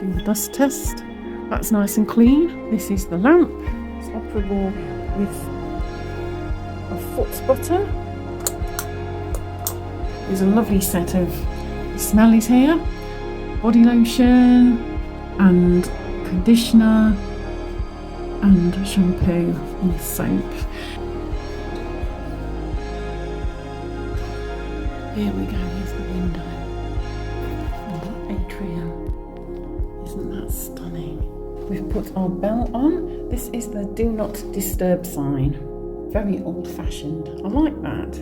Do the dust test. That's nice and clean. This is the lamp. It's operable with a foot sputter. There's a lovely set of smellies here. Body lotion and conditioner and shampoo and soap. Here we go, here's the window. And that atrium. Isn't that stunning? We've put our bell on. This is the do not disturb sign. Very old fashioned. I like that.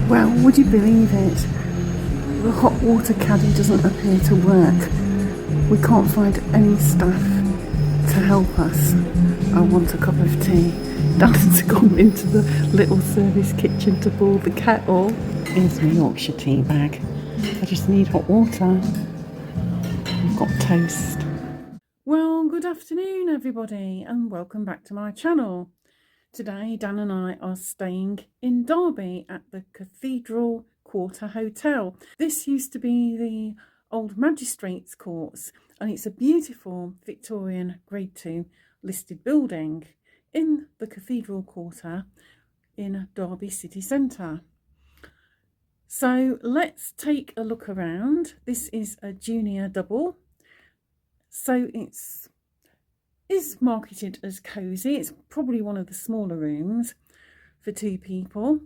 Well, would you believe it? The hot water caddy doesn't appear to work. We can't find any staff to help us. I want a cup of tea. Dan's gone into the little service kitchen to boil the kettle. Here's my Yorkshire tea bag. I just need hot water. I've got toast. Well, good afternoon everybody and welcome back to my channel. Today Dan and I are staying in Derby at the Cathedral Quarter Hotel. This used to be the old Magistrates Courts and it's a beautiful Victorian Grade 2 listed building in the Cathedral Quarter in Derby city centre. So let's take a look around. This is a junior double, so is marketed as cosy. It's probably one of the smaller rooms for two people.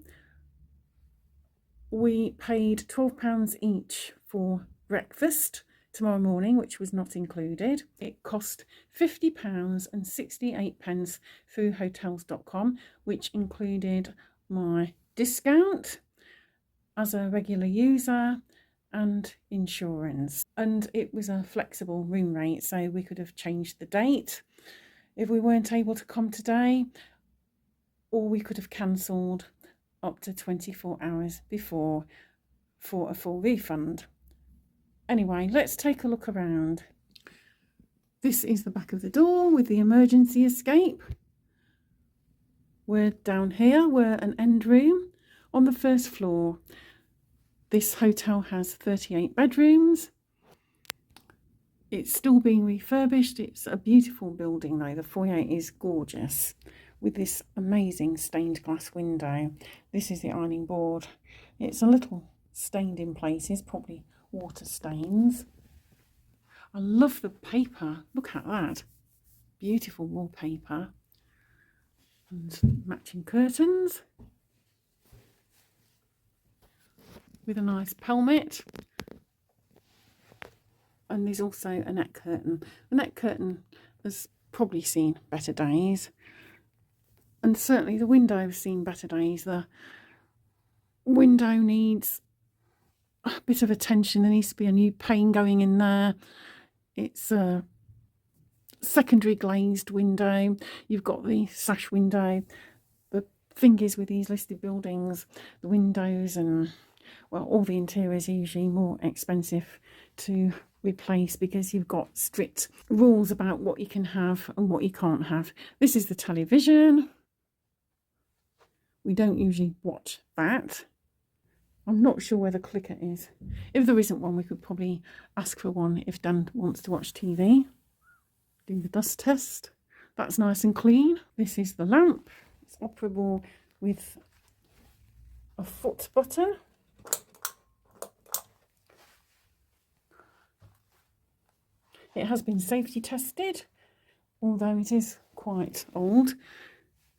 We paid £12 each for breakfast tomorrow morning, which was not included. It cost £50.68 through hotels.com, which included my discount as a regular user and insurance. And it was a flexible room rate, so we could have changed the date if we weren't able to come today, or we could have cancelled up to 24 hours before for a full refund. Anyway, let's take a look around. This is the back of the door with the emergency escape. We're down here, we're an end room on the first floor. This hotel has 38 bedrooms. It's still being refurbished. It's a beautiful building though. The foyer is gorgeous with this amazing stained glass window. This is the ironing board. It's a little stained in places, probably water stains. I love the paper. Look at that. Beautiful wallpaper and matching curtains with a nice pelmet. And there's also a net curtain. The net curtain has probably seen better days. And certainly the window has seen better days. The window needs a bit of attention. There needs to be a new pane going in there. It's a secondary glazed window. You've got the sash window. The thing is with these listed buildings, the windows and, well, all the interiors are usually more expensive to replace because you've got strict rules about what you can have and what you can't have. This is the television. We don't usually watch that. I'm not sure where the clicker is. If there isn't one, we could probably ask for one if Dan wants to watch TV. Do the dust test. That's nice and clean. This is the lamp. It's operable with a foot button. It has been safety tested, although it is quite old.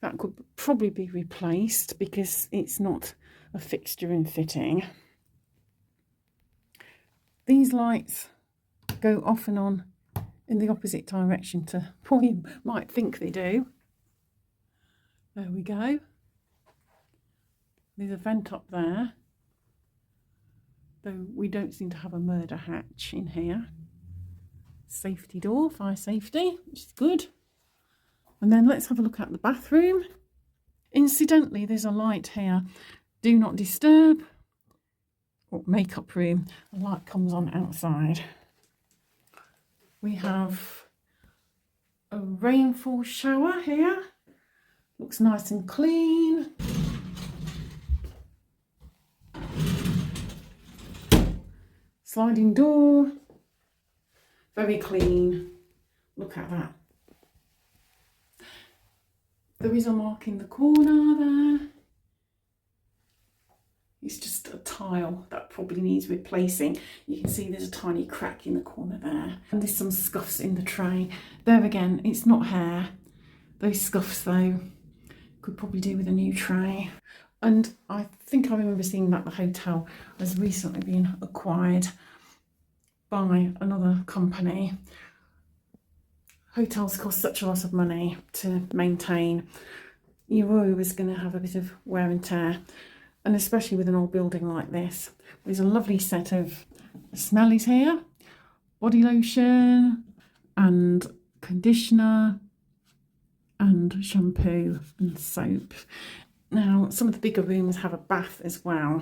That could probably be replaced because it's not a fixture and fitting. These lights go off and on in the opposite direction to what you might think they do. There we go. There's a vent up there, though we don't seem to have a murder hatch in here. Safety door, fire safety, which is good. And then let's have a look at the bathroom. Incidentally, there's a light here. Do not disturb. Or makeup room. The light comes on outside. We have a rainfall shower here. Looks nice and clean. Sliding door. Very clean. Look at that. There is a mark in the corner there. It's just a tile that probably needs replacing. You can see there's a tiny crack in the corner there. And there's some scuffs in the tray. There again, it's not hair. Those scuffs though, could probably do with a new tray. And I think I remember seeing that the hotel has recently been acquired by another company. Hotels cost such a lot of money to maintain. You're always going to have a bit of wear and tear. And especially with an old building like this. There's a lovely set of smellies here. Body lotion and conditioner and shampoo and soap. Now, some of the bigger rooms have a bath as well.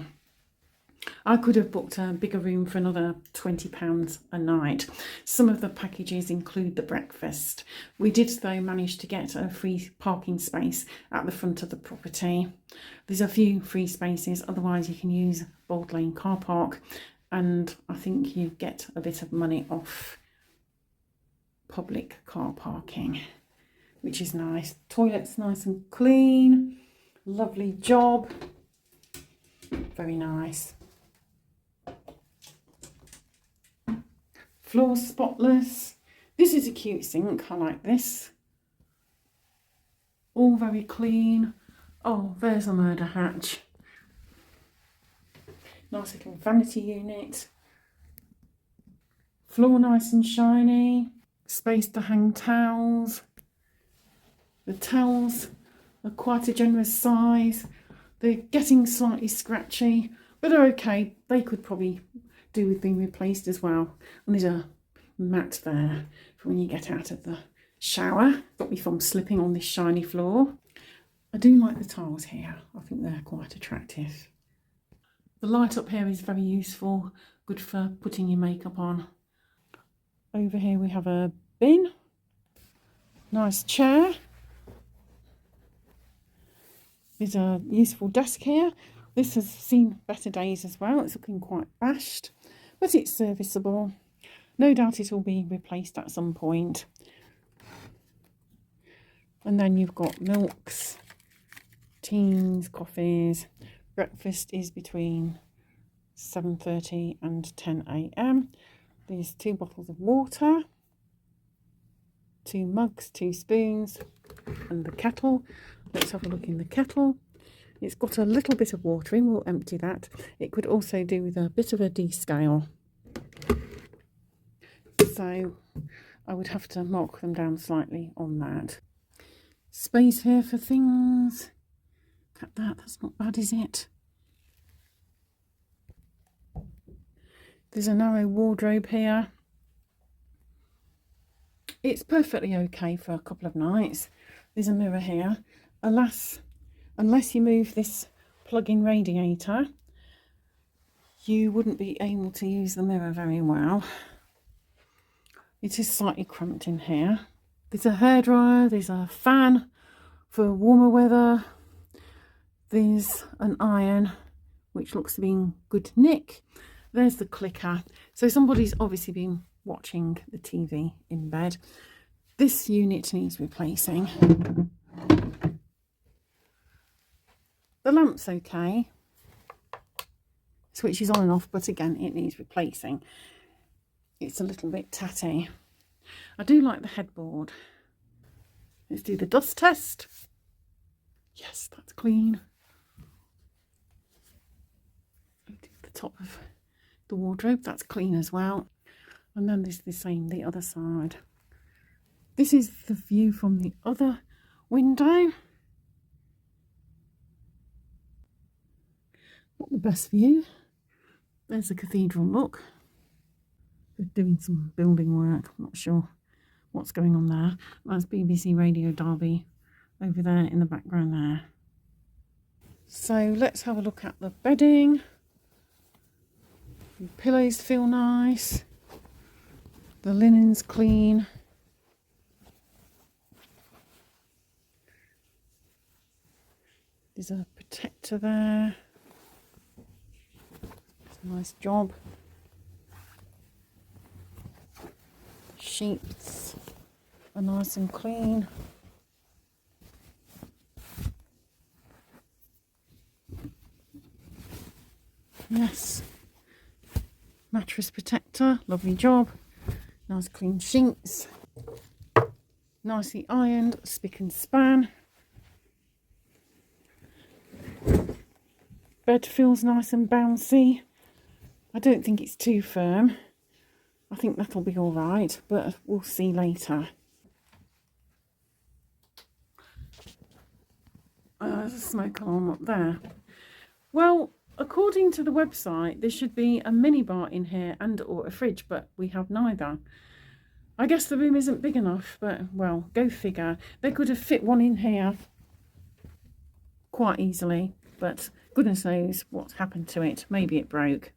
I could have booked a bigger room for another £20 a night. Some of the packages include the breakfast. We did though manage to get a free parking space at the front of the property. There's a few free spaces, otherwise you can use Bold Lane car park, and I think you get a bit of money off public car parking, which is nice. Toilet's nice and clean. Lovely job. Very nice. Floor spotless. This is a cute sink. I like this. All very clean. Oh, there's a murder hatch. Nice little vanity unit. Floor nice and shiny. Space to hang towels. The towels are quite a generous size. They're getting slightly scratchy, but they're okay. They could probably do with being replaced as well. And there's a mat there for when you get out of the shower. Stop me from slipping on this shiny floor. I do like the tiles here. I think they're quite attractive. The light up here is very useful, good for putting your makeup on. Over here we have a bin. Nice chair. There's a useful desk here. This has seen better days as well. It's looking quite bashed, but it's serviceable. No doubt it will be replaced at some point. And then you've got milks, teas, coffees. Breakfast is between 7:30 and 10 a.m. There's 2 bottles of water, 2 mugs, 2 spoons, and the kettle. Let's have a look in the kettle. It's got a little bit of water in. We'll empty that. It could also do with a bit of a descale. So I would have to mark them down slightly on that. Space here for things. Look at that. That's not bad, is it? There's a narrow wardrobe here. It's perfectly okay for a couple of nights. There's a mirror here. Alas, unless you move this plug-in radiator, you wouldn't be able to use the mirror very well. It is slightly cramped in here. There's a hairdryer, there's a fan for warmer weather. There's an iron, which looks to be in good nick. There's the clicker. So somebody's obviously been watching the TV in bed. This unit needs replacing. The lamp's okay. Switch is on and off, but again, it needs replacing. It's a little bit tatty. I do like the headboard. Let's do the dust test. Yes, that's clean. Do the top of the wardrobe, that's clean as well. And then there's the same the other side. This is the view from the other window. Not the best view. There's the cathedral look. They're doing some building work. I'm not sure what's going on there. That's BBC Radio Derby over there in the background there. So let's have a look at the bedding. The pillows feel nice. The linen's clean. There's a protector there. It's a nice job. sheets are nice and clean. Yes. Mattress protector, lovely job. Nice clean sheets. Nicely ironed, spick and span. Bed feels nice and bouncy. I don't think it's too firm. I think that'll be all right, but we'll see later. There's a smoke alarm up there. Well, according to the website, there should be a minibar in here and or a fridge, but we have neither. I guess the room isn't big enough, but, well, go figure. They could have fit one in here quite easily, but goodness knows what's happened to it. Maybe it broke.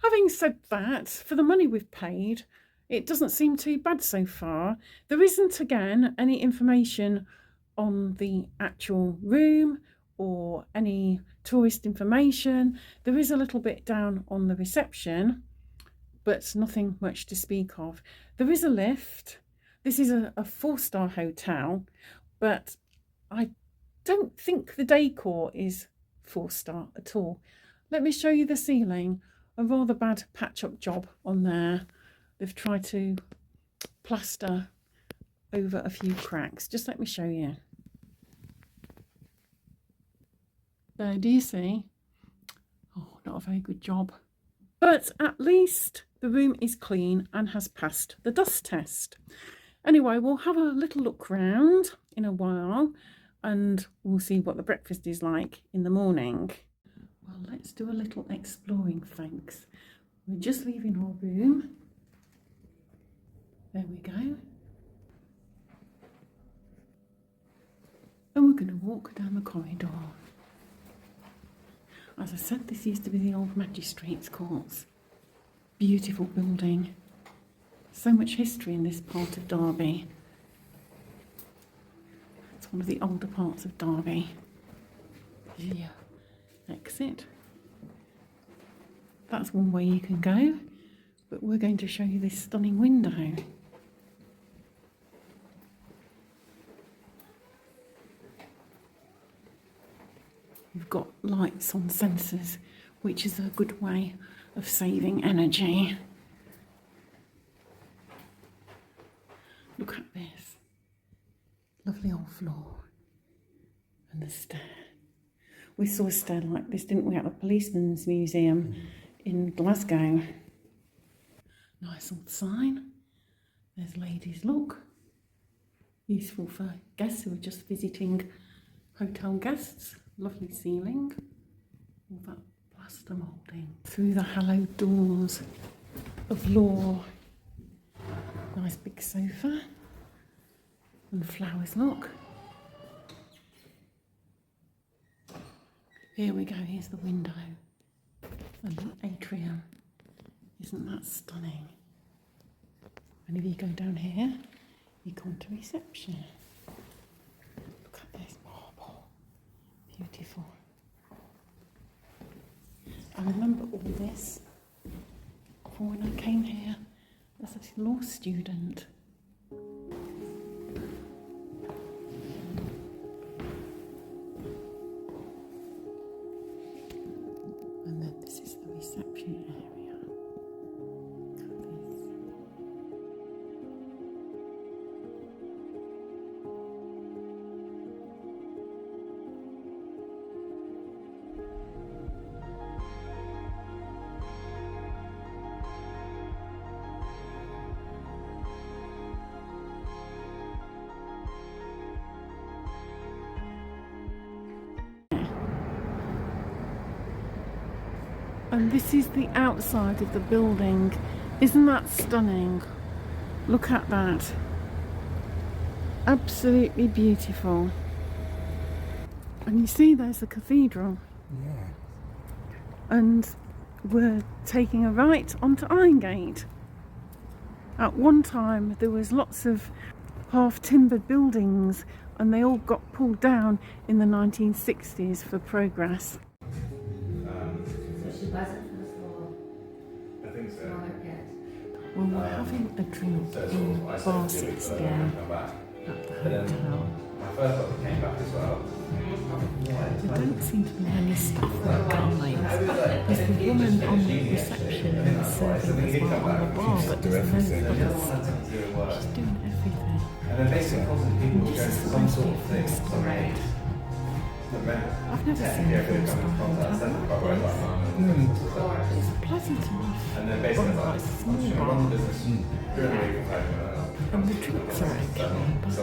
Having said that, for the money we've paid, it doesn't seem too bad so far. There isn't, again, any information on the actual room or any tourist information. There is a little bit down on the reception, but nothing much to speak of. There is a lift. This is a 4-star hotel, but I don't think the decor is 4-star at all. Let me show you the ceiling. A rather bad patch-up job on there. They've tried to plaster over a few cracks. Just let me show you. There, do you see? Oh, not a very good job. But at least the room is clean and has passed the dust test. Anyway, we'll have a little look round in a while and we'll see what the breakfast is like in the morning. Well, let's do a little exploring, thanks. We're just leaving our room. There we go. And we're going to walk down the corridor. As I said, this used to be the old Magistrates' Courts. Beautiful building. So much history in this part of Derby. It's one of the older parts of Derby. Yeah. Exit. That's one way you can go, but we're going to show you this stunning window. You've got lights on sensors, which is a good way of saving energy. Look at this. Lovely old floor. And the stair. We saw a stair like this, didn't we, at the Policeman's Museum in Glasgow. Nice old sign. There's Ladies Look. Useful for guests who are just visiting hotel guests. Lovely ceiling. All that plaster moulding. Through the hallowed doors of law. Nice big sofa. And flowers, look. Here we go, here's the window. And the atrium. Isn't that stunning? And if you go down here, you come to reception. Look at this marble. Beautiful. I remember all this from when I came here as a law student. And then this is the reception area. Look at this. And this is the outside of the building. Isn't that stunning? Look at that. Absolutely beautiful. And you see there's the cathedral. Yeah. And we're taking a right onto Irongate. At one time there was lots of half-timbered buildings and they all got pulled down in the 1960s for progress. So she wasn't first of all. I think so. Smaller pit. Well, we're having a drink in bar 16 at the hotel. There don't seem to be many staff or guys. There's the woman on the reception who's serving as well on the bar, but there's no others. She's doing everything. And this is supposed to be a full-star hotel. I've never seen a full-star hotel like this. It's pleasant enough. Well, it's a small bar. And the drinks are okay, but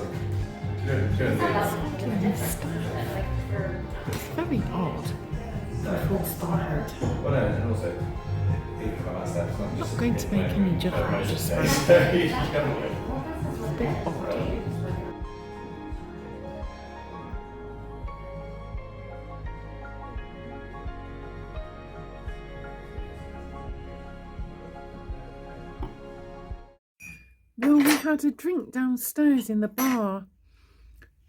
there's hardly any staff. It's very odd for a full-star hotel. I'm not going to make any judgment just now. It's a bit odd. Well, we had a drink downstairs in the bar,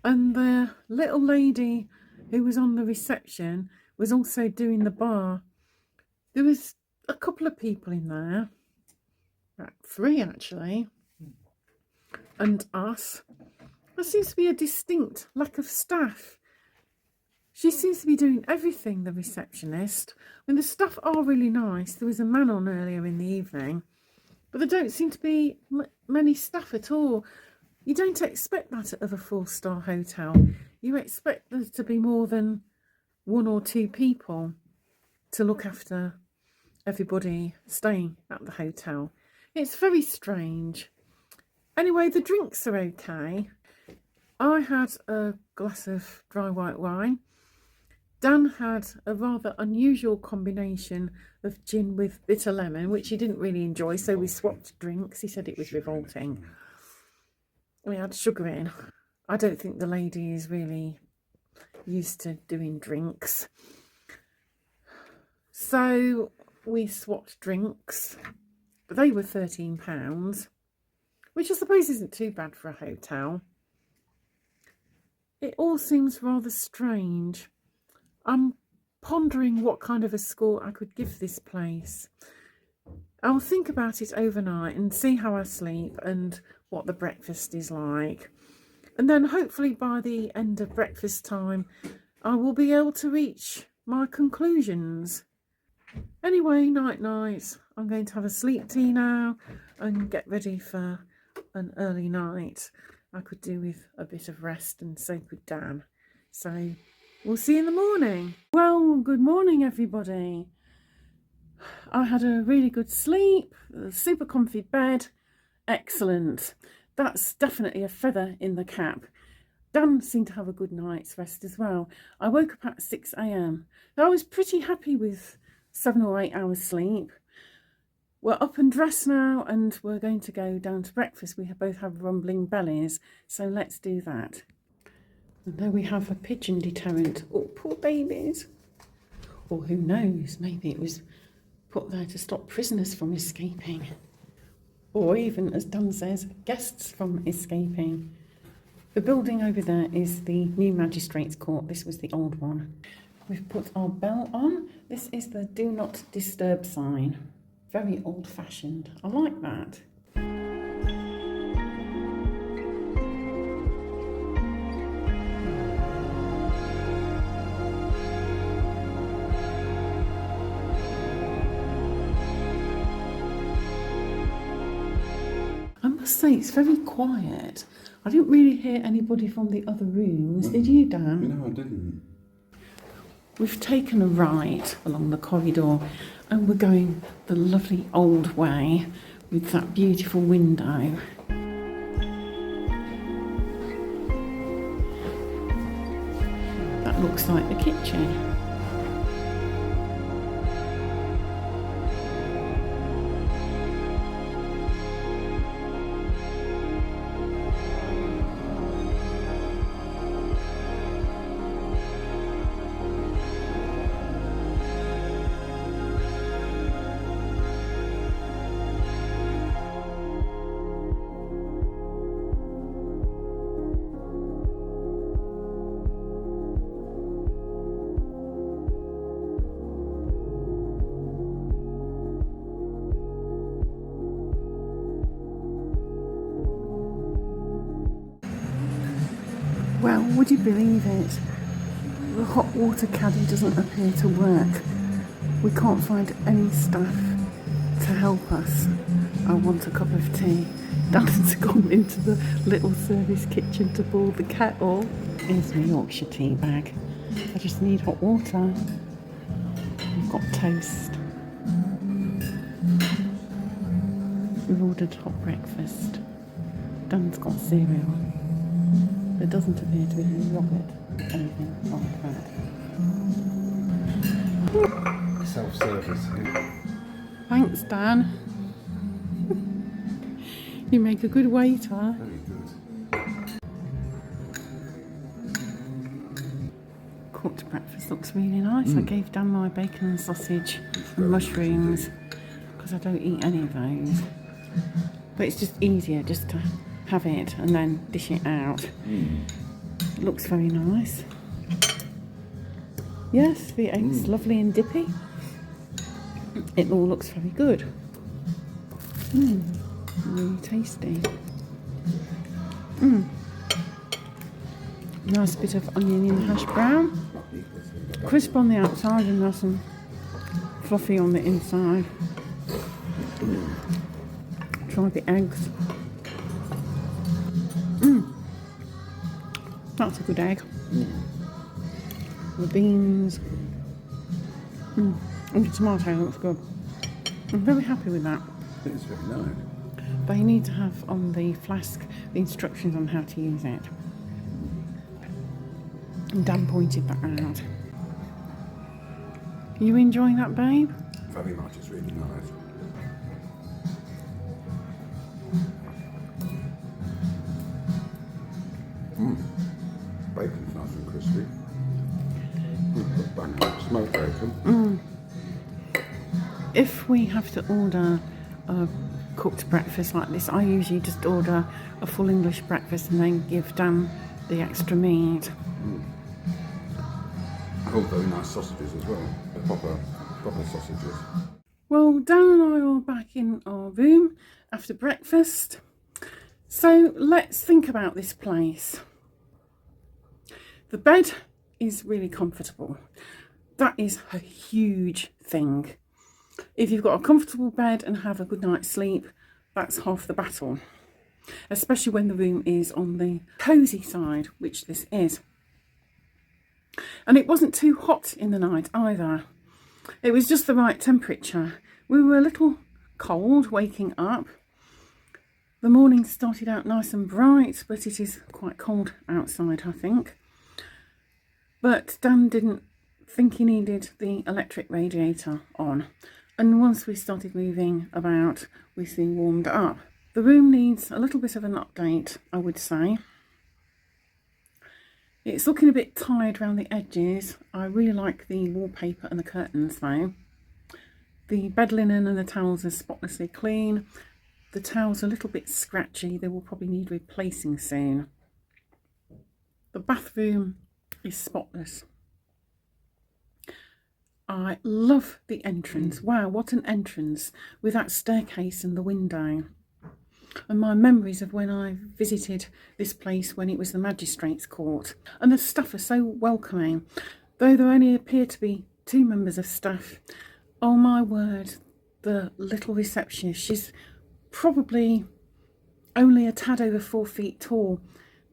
and the little lady who was on the reception was also doing the bar. There was a couple of people in there, about 3 actually, and us. There seems to be a distinct lack of staff. She seems to be doing everything, the receptionist. I mean, the staff are really nice. There was a man on earlier in the evening, but there don't seem to be many staff at all. You don't expect that of a 4-star hotel. You expect there to be more than 1 or 2 people to look after everybody staying at the hotel. It's very strange. Anyway, the drinks are okay. I had a glass of dry white wine. Dan had a rather unusual combination of gin with bitter lemon, which he didn't really enjoy, so we swapped drinks. He said it was revolting. We had sugar in. I don't think the lady is really used to doing drinks. So we swapped drinks, but they were £13, which I suppose isn't too bad for a hotel. It all seems rather strange. I'm pondering what kind of a score I could give this place. I'll think about it overnight and see how I sleep and what the breakfast is like. And then hopefully by the end of breakfast time, I will be able to reach my conclusions. Anyway, night. I'm going to have a sleep tea now and get ready for an early night. I could do with a bit of rest, and so could Dan. So we'll see you in the morning. Well, good morning, everybody. I had a really good sleep, a super comfy bed. Excellent. That's definitely a feather in the cap. Dan seemed to have a good night's rest as well. I woke up at 6 a.m. I was pretty happy with 7 or 8 hours sleep. We're up and dressed now, and we're going to go down to breakfast. We both have rumbling bellies, so let's do that. And there we have a pigeon deterrent. Oh, poor babies. Or who knows, maybe it was put there to stop prisoners from escaping. Or even, as Dan says, guests from escaping. The building over there is the new Magistrates Court. This was the old one. We've put our bell on. This is the Do Not Disturb sign. Very old-fashioned. I like that. I must say, it's very quiet. I didn't really hear anybody from the other rooms. Did you, Dan? No, I didn't. We've taken a ride along the corridor, and we're going the lovely old way with that beautiful window. That looks like the kitchen. Well, would you believe it? The hot water caddy doesn't appear to work. We can't find any staff to help us. I want a cup of tea. Dan's gone into the little service kitchen to boil the kettle. Here's my Yorkshire tea bag. I just need hot water. I've got toast. We've ordered hot breakfast. Dan's got cereal. There doesn't appear to be any yogurt or anything like that. Self-service. Thanks, Dan. You make a good waiter. Very good. Cooked breakfast looks really nice. I gave Dan my bacon and sausage and mushrooms because I don't eat any of those. But it's just easier just to have it and then dish it out. It looks very nice. Yes, the egg's lovely and dippy. It all looks very good. Really tasty. Nice bit of onion in the hash brown. Crisp on the outside and nice and fluffy on the inside. Try the eggs. That's a good egg. The beans. And the tomato looks good. I'm very happy with that. It's very nice. They need to have on the flask the instructions on how to use it. And Dan pointed that out. Are you enjoying that, babe? Very much, it's really nice. Bacon's nice and crispy. Smoked bacon. If we have to order a cooked breakfast like this, I usually just order a full English breakfast and then give Dan the extra meat. Oh, very nice sausages as well. Proper sausages. Well, Dan and I are back in our room after breakfast. So let's think about this place. The bed is really comfortable. That is a huge thing. If you've got a comfortable bed and have a good night's sleep, that's half the battle. Especially when the room is on the cosy side, which this is. And it wasn't too hot in the night either. It was just the right temperature. We were a little cold waking up. The morning started out nice and bright, but it is quite cold outside, I think. But Dan didn't think he needed the electric radiator on. And once we started moving about, we soon warmed up. The room needs a little bit of an update, I would say. It's looking a bit tired around the edges. I really like the wallpaper and the curtains though. The bed linen and the towels are spotlessly clean. The towels are a little bit scratchy. They will probably need replacing soon. The bathroom is spotless. I love the entrance. Wow, what an entrance with that staircase and the window. And my memories of when I visited this place when it was the magistrate's court. And the staff are so welcoming. Though there only appear to be 2 members of staff. Oh my word, the little receptionist. She's probably only a tad over 4 feet tall.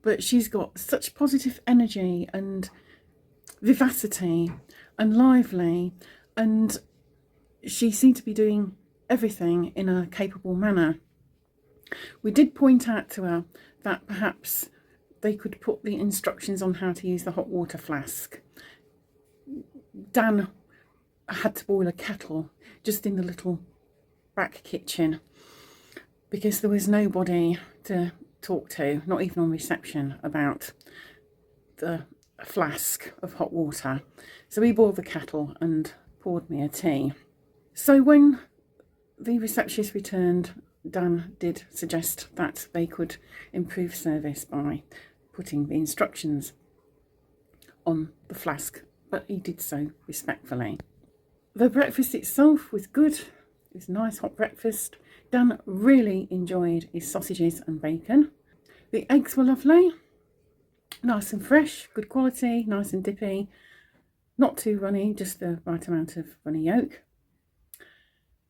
But she's got such positive energy and vivacity and lively, and she seemed to be doing everything in a capable manner. We did point out to her that perhaps they could put the instructions on how to use the hot water flask. Dan had to boil a kettle just in the little back kitchen because there was nobody to talk to, not even on reception, about the flask of hot water. So he boiled the kettle and poured me a tea. So when the receptionist returned, Dan did suggest that they could improve service by putting the instructions on the flask, but he did so respectfully. The breakfast itself was good. It was a nice hot breakfast. Dan really enjoyed his sausages and bacon. The eggs were lovely. Nice and fresh, good quality, nice and dippy. Not too runny, just the right amount of runny yolk.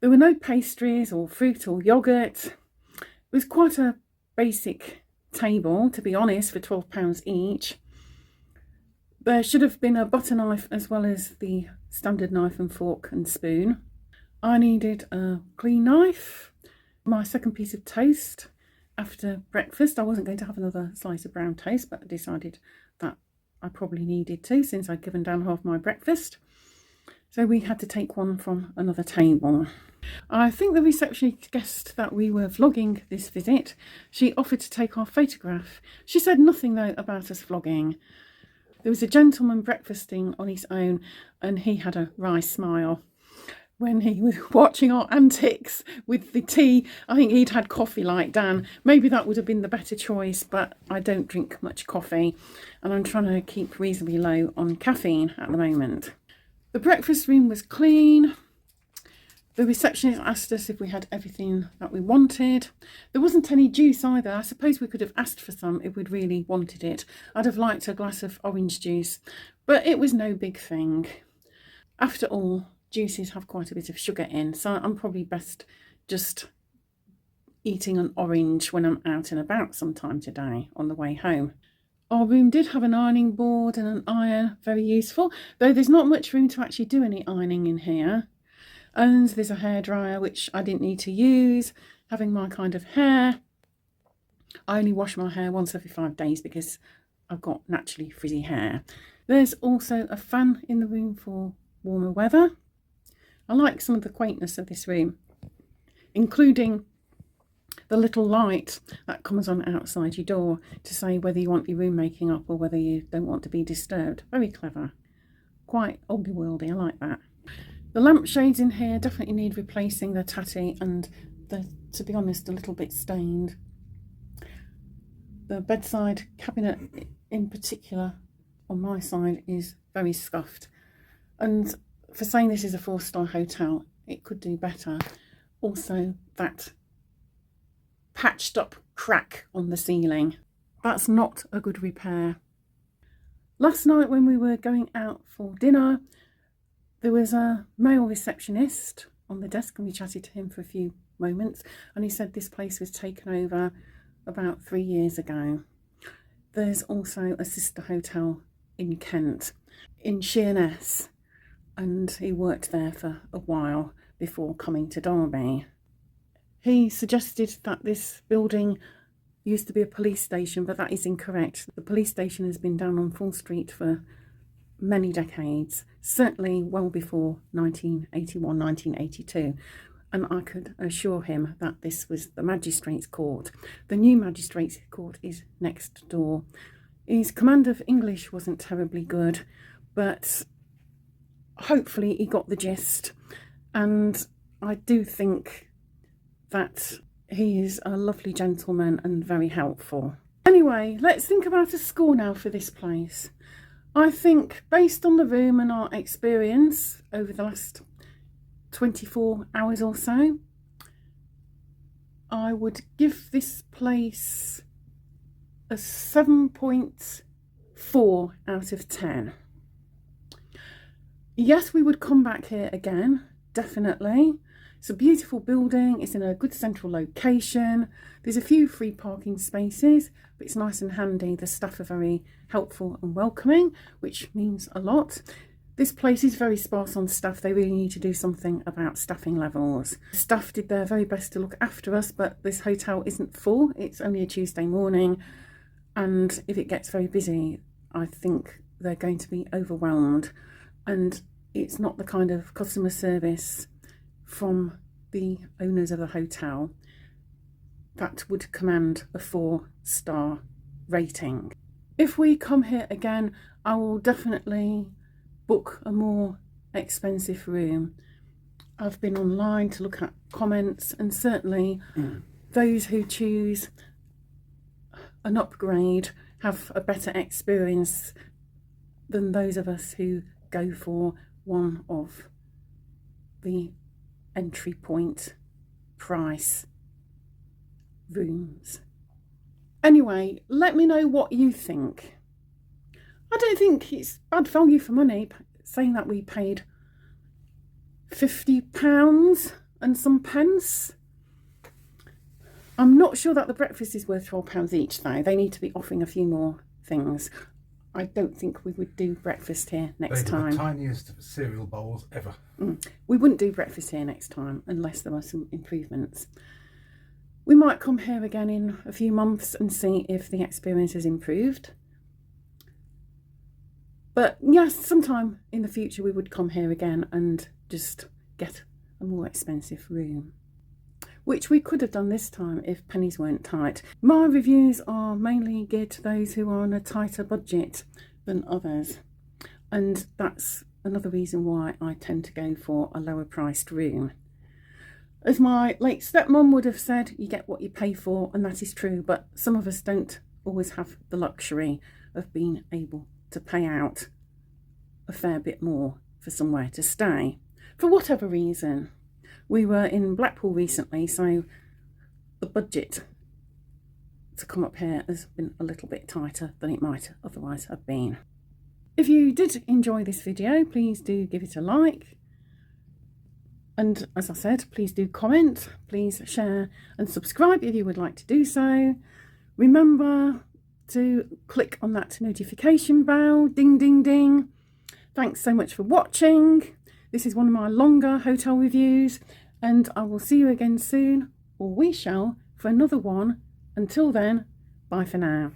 There were no pastries or fruit or yoghurt. It was quite a basic table, to be honest, for £12 each. There should have been a butter knife as well as the standard knife and fork and spoon. I needed a clean knife, my second piece of toast after breakfast. I wasn't going to have another slice of brown toast, but I decided that I probably needed to since I'd given down half my breakfast. So we had to take one from another table. I think the receptionist guessed that we were vlogging this visit. She offered to take our photograph. She said nothing though about us vlogging. There was a gentleman breakfasting on his own and he had a wry smile when he was watching our antics with the tea. I think he'd had coffee like Dan. Maybe that would have been the better choice, but I don't drink much coffee and I'm trying to keep reasonably low on caffeine at the moment. The breakfast room was clean. The receptionist asked us if we had everything that we wanted. There wasn't any juice either. I suppose we could have asked for some if we'd really wanted it. I'd have liked a glass of orange juice, but it was no big thing. After all, juices have quite a bit of sugar in, so I'm probably best just eating an orange when I'm out and about sometime today on the way home. Our room did have an ironing board and an iron, very useful, though there's not much room to actually do any ironing in here. And there's a hairdryer which I didn't need to use, having my kind of hair. I only wash my hair once every 5 days because I've got naturally frizzy hair. There's also a fan in the room for warmer weather. I like some of the quaintness of this room, including the little light that comes on outside your door to say whether you want your room making up or whether you don't want to be disturbed. Very clever. Quite oldie-worldy, I like that. The lampshades in here definitely need replacing. They're tatty and they're, to be honest, a little bit stained. The bedside cabinet in particular on my side is very scuffed. And for saying this is a 4-star hotel, it could do better. Also, that patched up crack on the ceiling. That's not a good repair. Last night when we were going out for dinner, there was a male receptionist on the desk and we chatted to him for a few moments and he said this place was taken over about 3 years ago. There's also a sister hotel in Kent, in Sheerness, and he worked there for a while before coming to Derby. He suggested that this building used to be a police station, but that is incorrect. The police station has been down on Full Street for many decades, certainly well before 1981, 1982, and I could assure him that this was the Magistrates' Court. The new Magistrates' Court is next door. His command of English wasn't terribly good, but hopefully he got the gist, and I do think that he is a lovely gentleman and very helpful. Anyway, let's think about a score now for this place. I think, based on the room and our experience over the last 24 hours or so, I would give this place a 7.4 out of 10. Yes, we would come back here again, definitely. It's a beautiful building, it's in a good central location. There's a few free parking spaces, but it's nice and handy. The staff are very helpful and welcoming, which means a lot. This place is very sparse on staff. They really need to do something about staffing levels. Staff did their very best to look after us, but this hotel isn't full. It's only a Tuesday morning, and if it gets very busy, I think they're going to be overwhelmed. And it's not the kind of customer service from the owners of the hotel that would command a 4-star rating. If we come here again, I will definitely book a more expensive room. I've been online to look at comments, and certainly those who choose an upgrade have a better experience than those of us who go for one of the entry point price rooms. Anyway, let me know what you think. I don't think it's bad value for money, saying that we paid £50 and some pence. I'm not sure that the breakfast is worth £12 each though. They need to be offering a few more things. I don't think we would do breakfast here next time. The tiniest cereal bowls ever. We wouldn't do breakfast here next time unless there were some improvements. We might come here again in a few months and see if the experience has improved. But yes, sometime in the future we would come here again and just get a more expensive room, which we could have done this time if pennies weren't tight. My reviews are mainly geared to those who are on a tighter budget than others, and that's another reason why I tend to go for a lower priced room. As my late stepmom would have said, you get what you pay for, and that is true, but some of us don't always have the luxury of being able to pay out a fair bit more for somewhere to stay, for whatever reason. We were in Blackpool recently, so the budget to come up here has been a little bit tighter than it might otherwise have been. If you did enjoy this video, please do give it a like. And as I said, please do comment, please share and subscribe if you would like to do so. Remember to click on that notification bell, ding, ding, ding. Thanks so much for watching. This is one of my longer hotel reviews, and I will see you again soon, or we shall, for another one. Until then, bye for now.